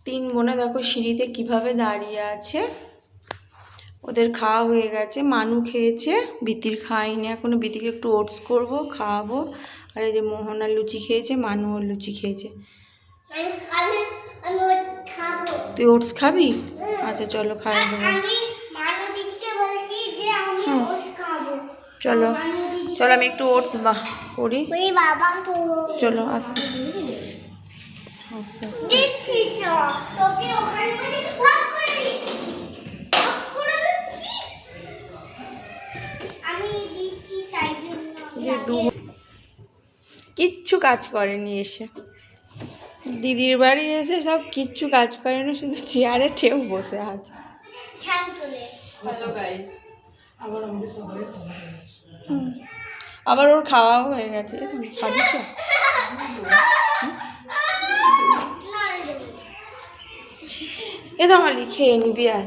তিন বোনে দেখো সিঁড়িতে কিভাবে দাঁড়িয়ে আছে। ওদের খাওয়া হয়ে গেছে, মানু খেয়েছে, বিতির খাইনি এখনো। বিতিকে একটু ওটস করবো, খাওয়াবো। আর এই যে মোহনা লুচি খেয়েছে, মানুও লুচি খেয়েছে। তুই ওটস খাবি? আচ্ছা চলো খাইয়ে দেবো। চলো চলো আমি একটু ওটস করি। চলো আস্তে কিচ্ছু কাজ করেনি এসে, দিদির বাড়ি এসে সব কিচ্ছু কাজ করেনি, শুধু চেয়ারে ঠেউ বসে আছে। আবার ওর খাওয়াও হয়ে গেছে। খাবি তো? এ তো আমার খেয়ে নিবি। আর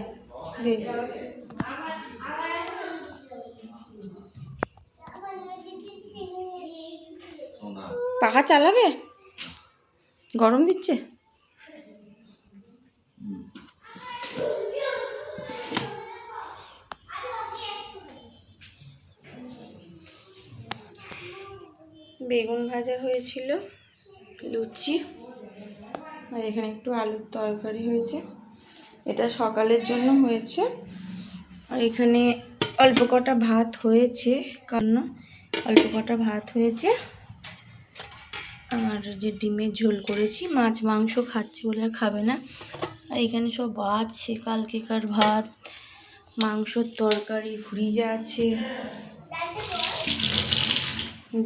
পাখা চালাবে? গরম দিচ্ছে। বেগুন ভাজা হয়েছিল, লুচি, আর এখানে একটু আলুর তরকারি হয়েছে। এটা সকালের জন্য হয়েছে। আর এখানে অল্প কটা ভাত হয়েছে, কারণ অল্প কটা ভাত হয়েছে। আর যে ডিমের ঝোল করেছি, মাছ মাংস খাচ্ছে বলে আর খাবে না। আর এখানে সব আছে কালকেকার ভাত, মাংসর তরকারি ফ্রিজে আছে।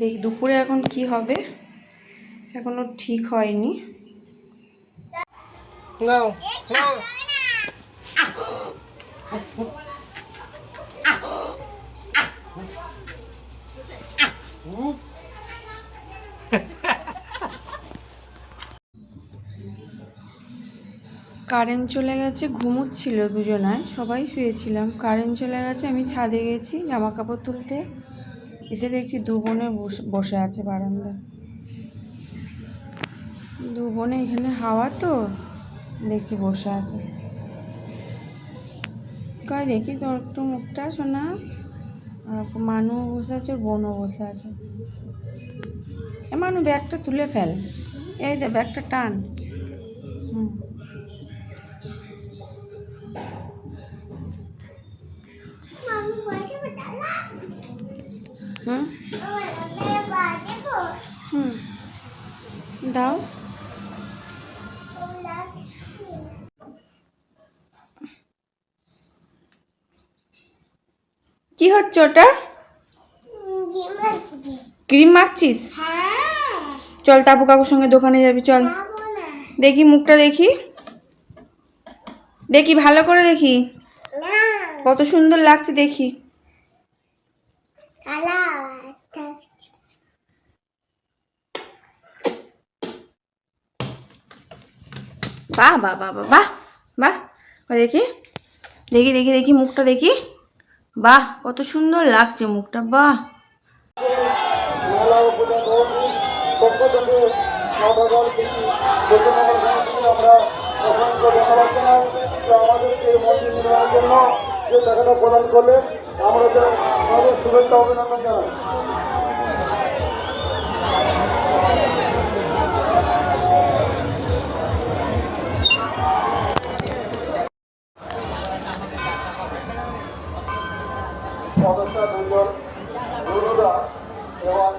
দেখ দুপুরে এখন কি হবে এখনো ঠিক হয়নি। কারেন্ট চলে গেছে, ঘুমোচ্ছিল দুজনায়, সবাই শুয়েছিলাম। কারেন্ট চলে গেছে, আমি ছাদে গেছি জামা কাপড় তুলতে। এসে দেখছি দু বোনে বসে আছে বারান্দায়। দু বোনে এখানে হাওয়া তো দেখছি বসে আছে। কয় দেখি তোর একটু মুখটা শোনা। মানু বসে আছে, ওর বোনও বসে আছে। এ মানু ব্যাগটা তুলে ফেল, এই দে ব্যাগটা টান। দাও। কি হচ্ছে ওটা? ক্রিম মাখছিস? চল তাপু কাকুর সঙ্গে দোকানে যাবি, চল। দেখি মুখটা দেখি, দেখি ভালো করে দেখি কত সুন্দর লাগছে দেখি। বাহ বাহ বাহ বাহ বাহ বাহ, দেখি দেখি দেখি দেখি মুখটা দেখি। বাহ কত সুন্দর লাগছে মুখটা, বাহ। প্রদান করলে আমরা শুভেচ্ছা অভিনন্দন জানাই। সদস্য দুজন গুরুদা এবং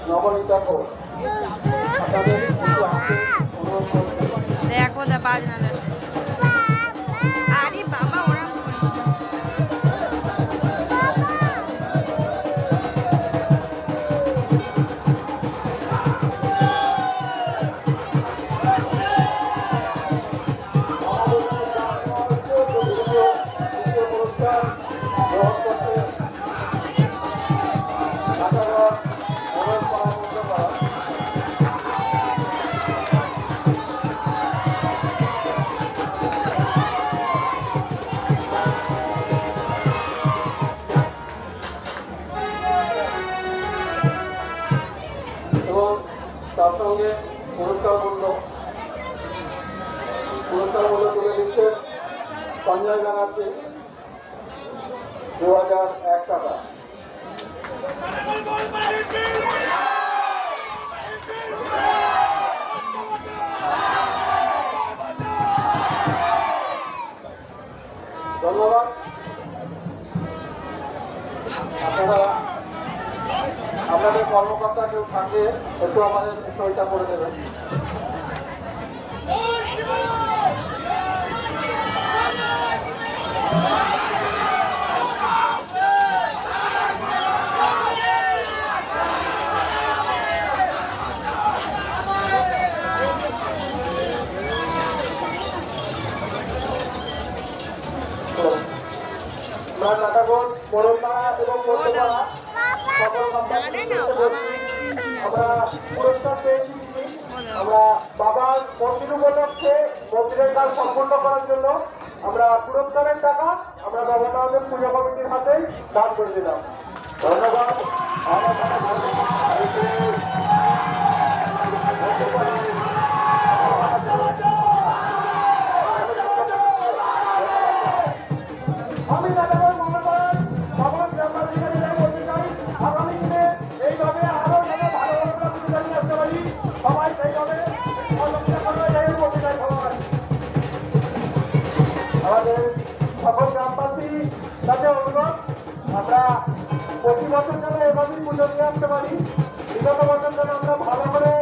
নবনীতা ঘোষ দেখো দা বাজনা দে। আরে বাবা ওরা এবং তার সঙ্গে পুরস্কার মূল্য পুরস্কার মূল্য তুলে দিচ্ছেন সঞ্জয় ব্যানার্জি 2001 টাকা। ধন্যবাদ। আপনারা আপনাদের কর্মকর্তা কেউ থাকলে একটু আমাদের সইটা করে দেবেন। আমরা নাটাগঞ্জ বড়পাড়া এবং মধ্যপাড়া সকল আমরা পুরস্কার পেয়েছি। আমরা বাবার মন্দির উপলক্ষে মন্দিরের কাজ সম্পন্ন করার জন্য আমরা পুরস্কারের টাকা আমরা বাবা সাহেবের পূজা কমিটির হাতে দান করে দিলাম। ধন্যবাদ। আমি নাটাগঞ্জ মহানগর বাবার গ্রামবাসীদের বলতে চাই, আগামী দিনে এইভাবে আরো যেন ভালো ভালো পুজো নিয়ে আসতে পারি। সবাই সেইভাবে বলতে চাই। সবাই আমাদের সকল গ্রামবাসী কাছে অনুরোধ, আমরা প্রতি বছর যেন এভাবেই পুজো নিয়ে আসতে পারি। বিগত বছর যেন আমরা ভালো করে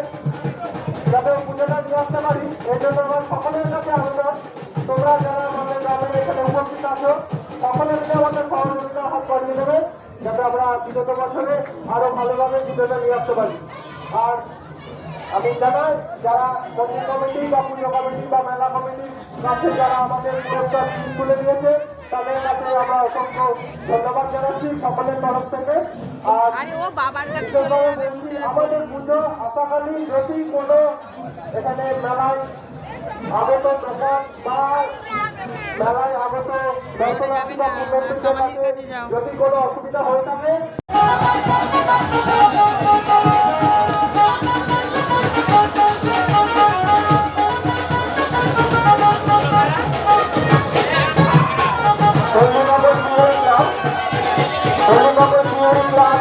যাতে পুজোটা নিয়ে আসতে পারি, এই জন্য আমার সকলের কাছে আবেদন, তোমরা যারা আমাদের গ্রামের এখানে উপস্থিত আছো সকলে মিলে আমাদের সহযোগিতার হাত বাড়িয়ে দেবে, যাতে আমরা বিগত বছরে আরো ভালোভাবে পুজোটা নিয়ে আসতে পারি। আর আমি জানাই, যারা মন্দির কমিটি বা পুজো কমিটি বা মেলা কমিটির কাছে যারা আমাদের পুরস্কার তুলে দিয়েছে তাদের কাছে আমরা অসংখ্য ধন্যবাদ জানাচ্ছি সকলের তরফ থেকে। আর আমাদের পুজো আশাকালী যদি কোনো এখানে মেলায় আগত দোকান বা মেলায় আগত দর্শনার্থী বা পুণ্যার্থীদের কাছে যদি কোনো অসুবিধা হয়ে থাকে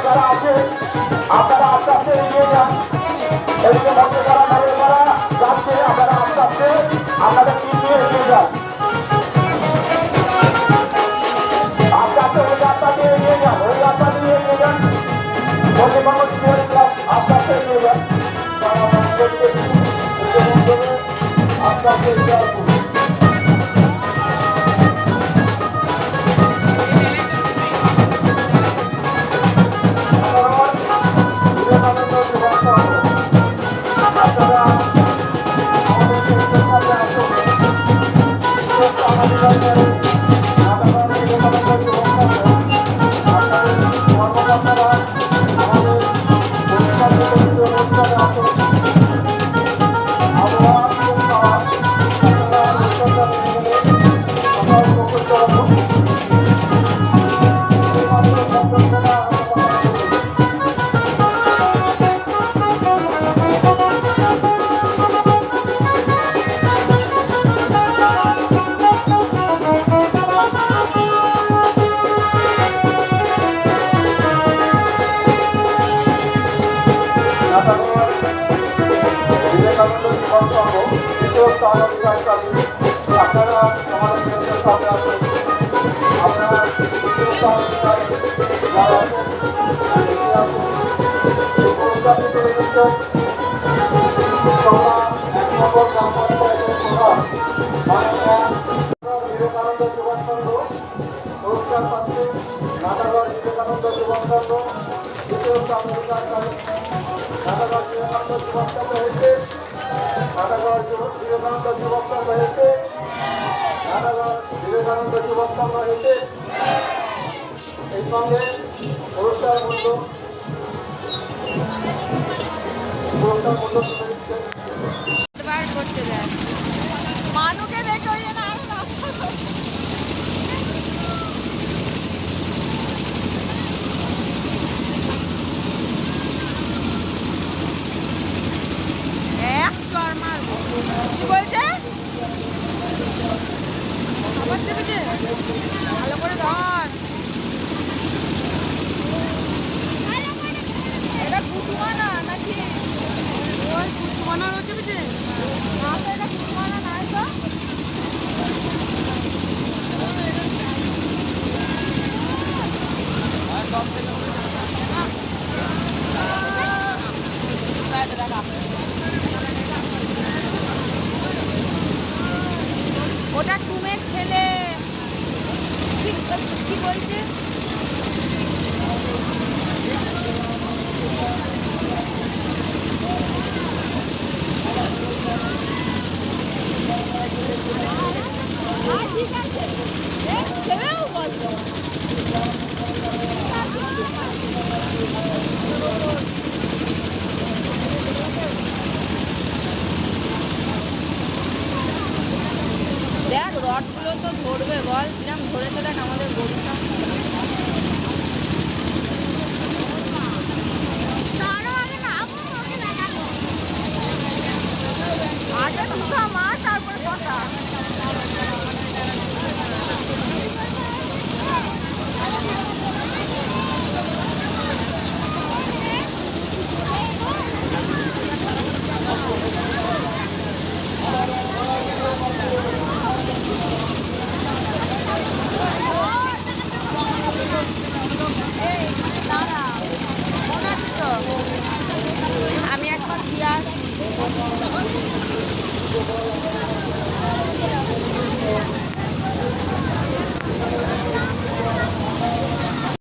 যারা আছে আপনারা আস্তে আস্তে এগিয়ে যান। এদিকে মধ্যে যারা দাঁড়িয়ে যারা যাচ্ছে আপনারা আস্তে আস্তে আপনাদের টিম নিয়ে এগিয়ে যান। আস্তে আস্তে ওই রাস্তা দিয়ে এগিয়ে যান, ওই রাস্তা দিয়ে এগিয়ে যান। পশ্চিমবঙ্গ স্কুল ক্লাব আস্তে আস্তে এগিয়ে যান। আস্তে আস্তে এগিয়ে আসুন। আপনারা আমাদের সামনে আসুন। আপনারা বিবেকানন্দ যুবকসংঘ পুরস্কার পাচ্ছে নাটাগড় বিবেকানন্দ যুবকসংঘ দ্বিতীয় পুরস্কারকারী নাটাগড় বিবেকানন্দ যুবকসংঘ হয়েছে নাটাগড় বিবেকানন্দ যুবকসংঘ হয়েছে নাটাগড় বিবেকানন্দ যুবকসংঘ হয়েছে। এই সঙ্গে পুরস্কার মূল্য মানুষকে দেখে এক চর মারবো কি বলছে ওটা টুমের ছেলে কি বলছে? ঠিক আছে ছেলেও বলতো দেখ রডগুলো তো ধরবে বল, কিরম ধরেছে দেখ আমাদের গরুটা। আগে দুটো মাছ তারপরে কথা। আমি একবার দিয়ে আসি।